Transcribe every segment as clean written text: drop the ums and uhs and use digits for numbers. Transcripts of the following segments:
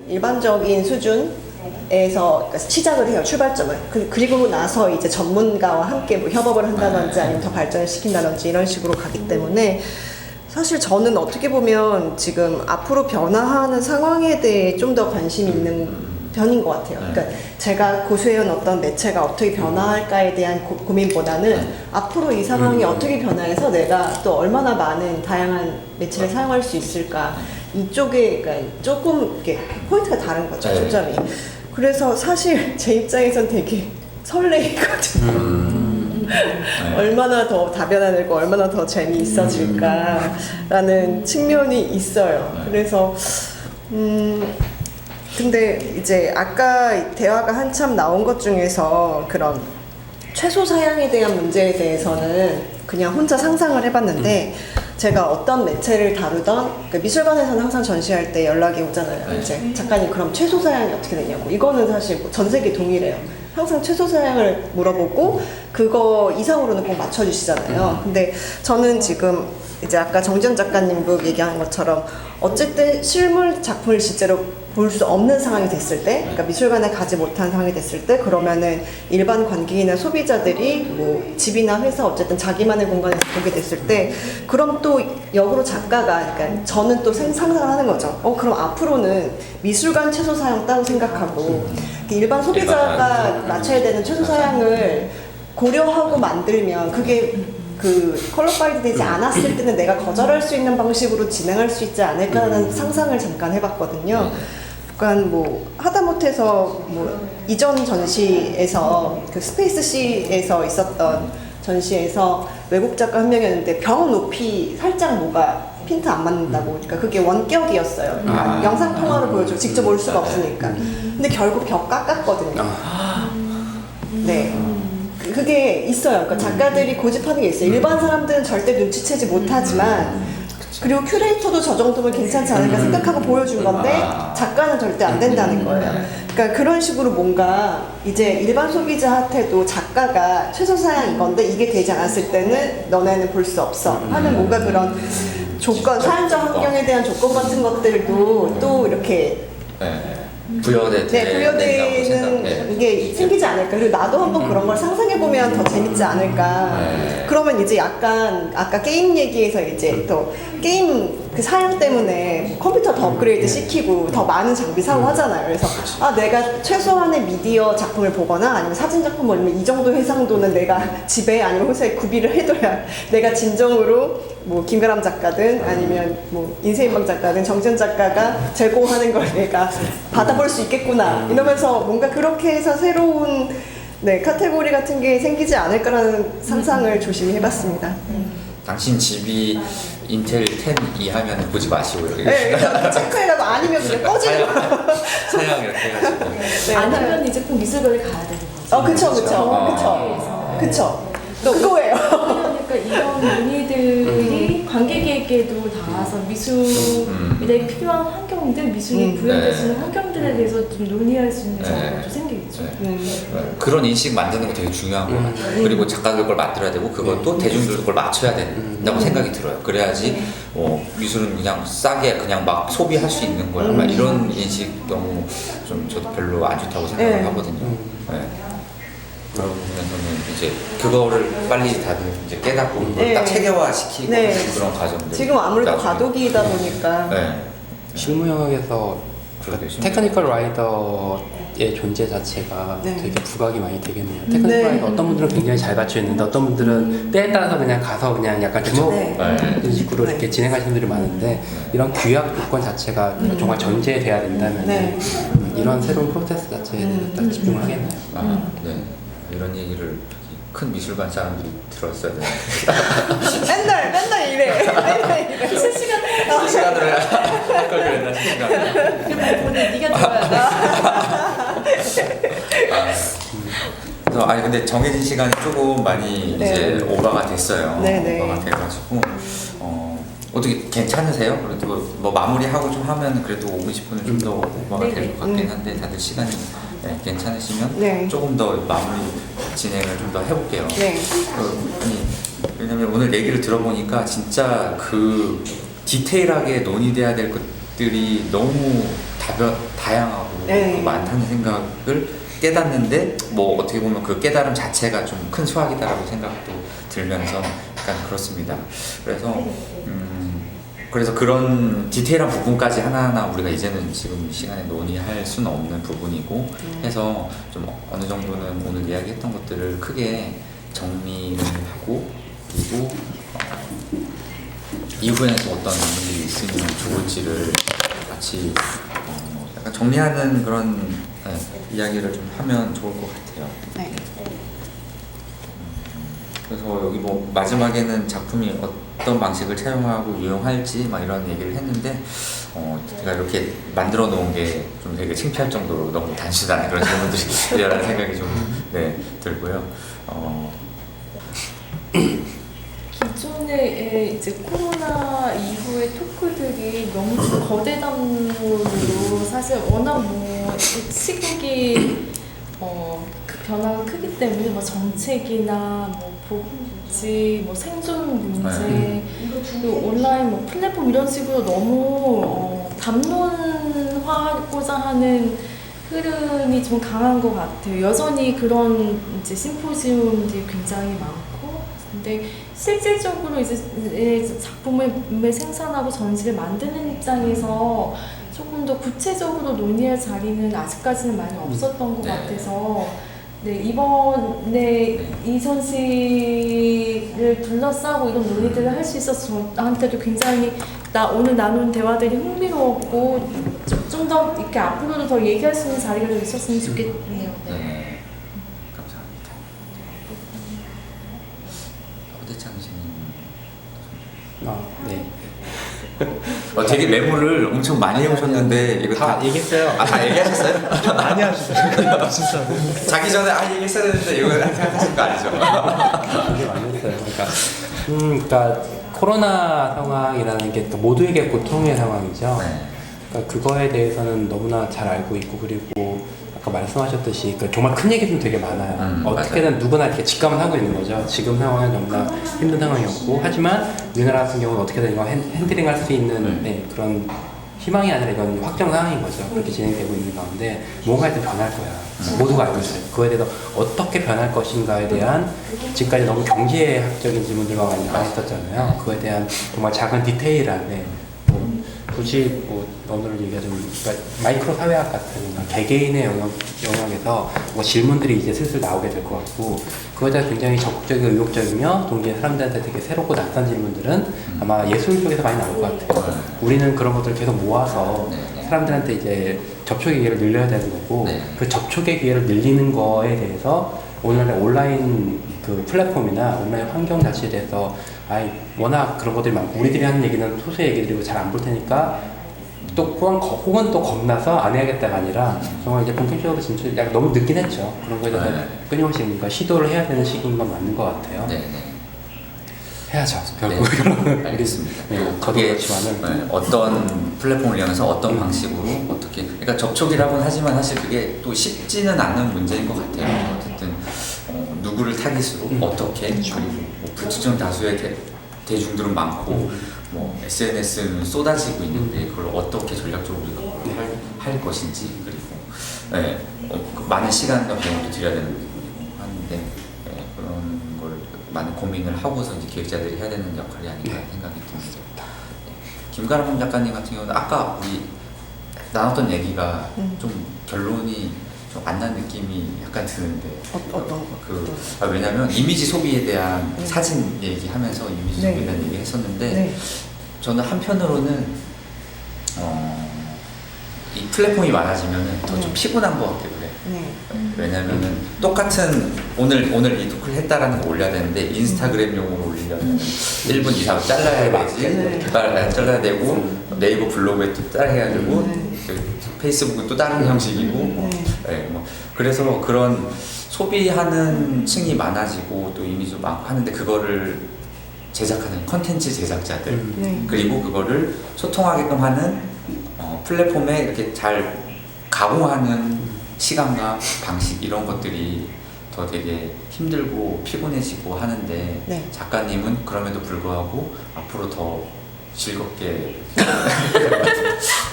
일반적인 수준에서 그러니까 시작을 해요, 출발점을. 그리고 나서 이제 전문가와 함께 뭐 협업을 한다든지 아니면 더 발전을 시킨다든지 이런 식으로 가기 때문에 사실 저는 어떻게 보면 지금 앞으로 변화하는 상황에 대해 좀 더 관심이 있는 편인 것 같아요. 그러니까 제가 고수해온 어떤 매체가 어떻게 변화할까에 대한 고민보다는 앞으로 이 상황이 어떻게 변화해서 내가 또 얼마나 많은 다양한 매체를 사용할 수 있을까, 이쪽에 그러니까 조금 이렇게 포인트가 다른 거죠, 초점이. 그래서 사실 제 입장에선 되게 설레이거든요. 얼마나 더 다변화되고 얼마나 더 재미있어질까라는 측면이 있어요. 그래서 근데 이제 아까 대화가 한참 나온 것 중에서 그런 최소 사양에 대한 문제에 대해서는 그냥 혼자 상상을 해봤는데 제가 어떤 매체를 다루던 그 미술관에서는 항상 전시할 때 연락이 오잖아요. 이제 작가님 그럼 최소 사양이 어떻게 되냐고. 이거는 사실 뭐 전 세계 동일해요. 항상 최소 사양을 물어보고 그거 이상으로는 꼭 맞춰주시잖아요. 근데 저는 지금 이제 아까 정지현 작가님도 얘기한 것처럼 어쨌든 실물 작품을 실제로 볼 수 없는 상황이 됐을 때, 그러니까 미술관에 가지 못한 상황이 됐을 때, 그러면은 일반 관객이나 소비자들이 뭐 집이나 회사 어쨌든 자기만의 공간에서 보게 됐을 때, 그럼 또 역으로 작가가, 그러니까 저는 또 상상을 하는 거죠. 그럼 앞으로는 미술관 최소 사양 따로 생각하고 일반 소비자가 맞춰야 되는 최소 사양을 고려하고 만들면 그게 그 컬러파이드 되지 않았을 때는 내가 거절할 수 있는 방식으로 진행할 수 있지 않을까라는 상상을 잠깐 해봤거든요. 그러니까 뭐 하다못해서 뭐 이전 전시에서 그 스페이스 C에서 있었던 전시에서 외국 작가 한 명이었는데 벽 높이 살짝 뭐가 핀트 안 맞는다고. 그러니까 그게 원격이었어요. 그러니까 영상 통화로 보여줘. 직접 올 수가 없으니까. 근데 결국 벽 깎았거든요. 네. 그게 있어요. 그러니까 작가들이 고집하는 게 있어요. 일반 사람들은 절대 눈치채지 못하지만, 그리고 큐레이터도 저 정도면 괜찮지 않을까 생각하고 보여준 건데 작가는 절대 안 된다는 거예요. 그러니까 그런 식으로 뭔가 이제 일반 소비자한테도 작가가 최소 사양 이건데 이게 되지 않았을 때는 너네는 볼 수 없어 하는 뭔가 그런 조건, 사용자 환경에 대한 조건 같은 것들도 또 이렇게 부여되는 이게 생기지 않을까. 그리고 나도 한번 그런 걸 상상해보면 더 재밌지 않을까. 그러면 이제 약간 아까 게임 얘기에서 이제 또 게임 그 사양 때문에 컴퓨터 더 업그레이드 시키고 더 많은 장비 사고 하잖아요. 그래서 내가 최소한의 미디어 작품을 보거나 아니면 사진 작품을 보면 이 정도 해상도는 내가 집에 아니면 회사에 구비를 해둬야 내가 진정으로 뭐 김가람 작가든 아니면 뭐 인쇄인방 작가든 정지현 작가가 제공하는 걸 내가 받아볼 수 있겠구나 이러면서 뭔가 그렇게 해서 새로운 카테고리 같은 게 생기지 않을까라는 상상을 조심히 해봤습니다. 당신 집이 인텔 10 이하면 보지 마시고 이렇게 체크해가지고 아니면 그냥 꺼지는 거. 사양 이렇게 해가지고 아니면 이제 꼭 미술관에 가야 되는 거죠. 그쵸. 그거예요. 그러니까 이런 논의들이 관객에게도 닿아서 미술에 필요한 환경들, 미술이 구현될 수 있는 환경들에 대해서 좀 논의할 수 있는 자리가 좀 생기겠죠. 그런 인식 만드는 거 되게 중요한 것 같아요. 그리고 작가들 걸 만들어야 되고 그것도 대중들 걸 맞춰야 된다고 생각이 들어요. 그래야지 미술은 그냥 싸게 그냥 막 소비할 수 있는 거야. 막 이런 인식 너무 좀 저도 별로 안 좋다고 생각을 하거든요. 그런 부분에서는 이제 그거를 빨리 다들 이제 깨닫고 딱 체계화시키고 그런 과정들. 지금 아무래도 과도기이다 보니까. 실무영역에서 테크니컬 라이더의 존재 자체가 되게 부각이 많이 되겠네요. 테크니컬 라이더 어떤 분들은 굉장히 잘 갖춰 있는데 어떤 분들은 때에 따라서 그냥 가서 그냥 약간 주먹 이런 식으로 이렇게 진행하시는 분들이 많은데 이런 규약 조건 자체가 정말 전제돼야 된다면 이런 새로운 프로세스 자체에 대해서 집중을 하겠네요. 이런 얘기를 큰 미술관 사람들이 들었어야 되는데 맨날 이래. 실시간으로 할 걸 그랬나 실시간으로. 그럼 오늘 네가 들어야 돼. 그래서 근데 정해진 시간이 조금 많이 이제 오버가 됐어요. 오버가 돼가지고 어떻게 괜찮으세요? 그래도 뭐 마무리하고 좀 하면 그래도 5분 10분은 좀 더 오버가 될 것 같긴 한데 다들 시간이 괜찮으시면 조금 더 마무리 진행을 좀 더 해볼게요. 왜냐면 오늘 얘기를 들어보니까 진짜 그 디테일하게 논의돼야 될 것들이 너무 다양하고 네. 많다는 생각을 깨닫는데 뭐 어떻게 보면 그 깨달음 자체가 좀 큰 수학이다라고 생각도 들면서 약간 그렇습니다. 그래서 그런 디테일한 부분까지 하나하나 우리가 이제는 지금 시간에 논의할 수는 없는 부분이고 해서 좀 어느 정도는 오늘 이야기했던 것들을 크게 정리를 하고 그리고 이후에는 또 어떤 부분들이 있으면 좋을지를 같이 약간 정리하는 그런 이야기를 좀 하면 좋을 것 같아요. 네. 그래서 여기 뭐 마지막에는 작품이 어떤 방식을 차용하고 유용할지 막 이런 얘기를 했는데 제가 이렇게 만들어 놓은 게 좀 되게 창피할 정도로 너무 단순한 그런 질문들이라는 생각이 좀 들고요. 기존에 이제 코로나 이후의 토크들이 너무 좀 거대담으로 사실 워낙 뭐 시국이 그 변화가 크기 때문에 뭐 정책이나 뭐 복지, 뭐 생존 문제, 그리고 온라인 뭐 플랫폼 이런 식으로 너무 담론화하고자 하는 흐름이 좀 강한 것 같아요. 여전히 그런 이제 심포지움들이 굉장히 많고, 근데 실질적으로 이제 작품을 생산하고 전시를 만드는 입장에서 조금 더 구체적으로 논의할 자리는 아직까지는 많이 없었던 것 같아서 이번에 이 전시를 둘러싸고 이런 논의들을 할 수 있어서 저한테도 굉장히 오늘 나눈 대화들이 흥미로웠고 좀 더 이렇게 앞으로도 더 얘기할 수 있는 자리가 좀 있었으면 좋겠네요. 네. 감사합니다. 허대창 씨님. 네. 되게 메모를 엄청 많이 해오셨는데 이거 다 얘기했어요. 다 얘기하셨어요? 많이 하시더라고요. 진짜. 자기 전에 얘기했어야 되는데 이거 생각하신 거 아니죠? 되게 많이 했어요. 그러니까 코로나 상황이라는 게 또 모두에게 고통의 상황이죠. 네. 그러니까 그거에 대해서는 너무나 잘 알고 있고, 그리고 아까 말씀하셨듯이 그러니까 정말 큰 얘기들은 되게 많아요. 어떻게든 맞아요. 누구나 이렇게 직감을 하고 있는 거죠. 지금 상황은 너무나 힘든 상황이었고, 하지만 우리나라 같은 경우는 어떻게든 이거 핸들링할 수 있는 그런 희망이 아니라 이건 확정 상황인 거죠. 그렇게 진행되고 있는 가운데 뭔가 일단 변할 거야. 모두가 알고 있어요. 그거에 대해서 어떻게 변할 것인가에 대한 지금까지 너무 경제학적인 질문들만 많이 했었잖아요. 그거에 대한 정말 작은 디테일한 뭐 굳이 뭐 오늘 얘기하자면 그러니까 마이크로 사회학 같은 개개인의 영역에서 뭐 질문들이 이제 슬슬 나오게 될 것 같고, 그거에 대해서 굉장히 적극적이고 의욕적이며 동시에 사람들한테 되게 새롭고 낯선 질문들은 아마 예술 쪽에서 많이 나올 것 같아요. 우리는 그런 것들을 계속 모아서 사람들한테 이제 접촉의 기회를 늘려야 되는 거고, 그 접촉의 기회를 늘리는 거에 대해서 오늘날의 온라인 그 플랫폼이나 온라인 환경 자체에 대해서 워낙 그런 것들이 많고, 우리들이 하는 얘기는 소수의 얘기들이고 잘 안 볼 테니까 또 혹은 또 겁나서 안 해야겠다가 아니라 정말 이제 본격적으로 진출 약간 너무 늦긴 했죠. 그런 거에 대해서 끊임없이 그러니까 시도를 해야 되는 시기인 건 맞는 것 같아요. 해야죠. 결국 알겠습니다. 그게 그렇지만은 어떤 플랫폼을 이용해서 어떤 방식으로 어떻게 그러니까 접촉이라고는 하지만 사실 그게 또 쉽지는 않는 문제인 것 같아요. 어쨌든 누구를 타깃으로 어떻게 그리고 뭐 불특정 다수의 대중들은 많고 뭐 SNS는 쏟아지고 있는데 그걸 어떻게 전략적으로 우리가 할 것인지 그리고 많은 시간과 비용도 들여야 되는 부분이고 하는데 그런 걸 많은 고민을 하고서 이제 기획자들이 해야 되는 역할이 아닌가 생각이 듭니다. 김가람 작가님 같은 경우는 아까 우리 나눴던 얘기가 좀 결론이 좀 안 난 느낌이 약간 드는데 어떤 거? 왜냐면 이미지 소비에 대한 사진 얘기하면서 이미지 소비에 대한 얘기 했었는데 저는 한편으로는 이 플랫폼이 많아지면 더 좀 피곤한 것 같기도 해요. 왜냐면은 똑같은 오늘 이 토크를 했다라는 거 올려야 되는데 인스타그램용으로 올리려면 1분 이상 잘라야 되지. 잘라야 되고 네이버 블로그에 또 따라 해야 되고 페이스북은 또 다른 형식이고 뭐 그래서 그런 소비하는 층이 많아지고 또 이미지도 많고 하는데 그거를 제작하는 컨텐츠 제작자들 그리고 그거를 소통하게끔 하는 플랫폼에 이렇게 잘 가공하는 시간과 방식 이런 것들이 더 되게 힘들고 피곤해지고 하는데 작가님은 그럼에도 불구하고 앞으로 더 즐겁게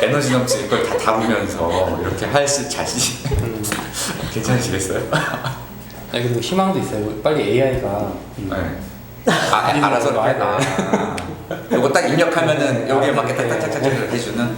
에너지 넘치는 걸 다 담으면서 이렇게 할 수 자신 괜찮으시겠어요? 네, 그리고 희망도 있어요. 빨리 AI가 네. 알아서 와야 돼. 요거 딱 입력하면은 여기에 맞게 딱딱딱딱 해주는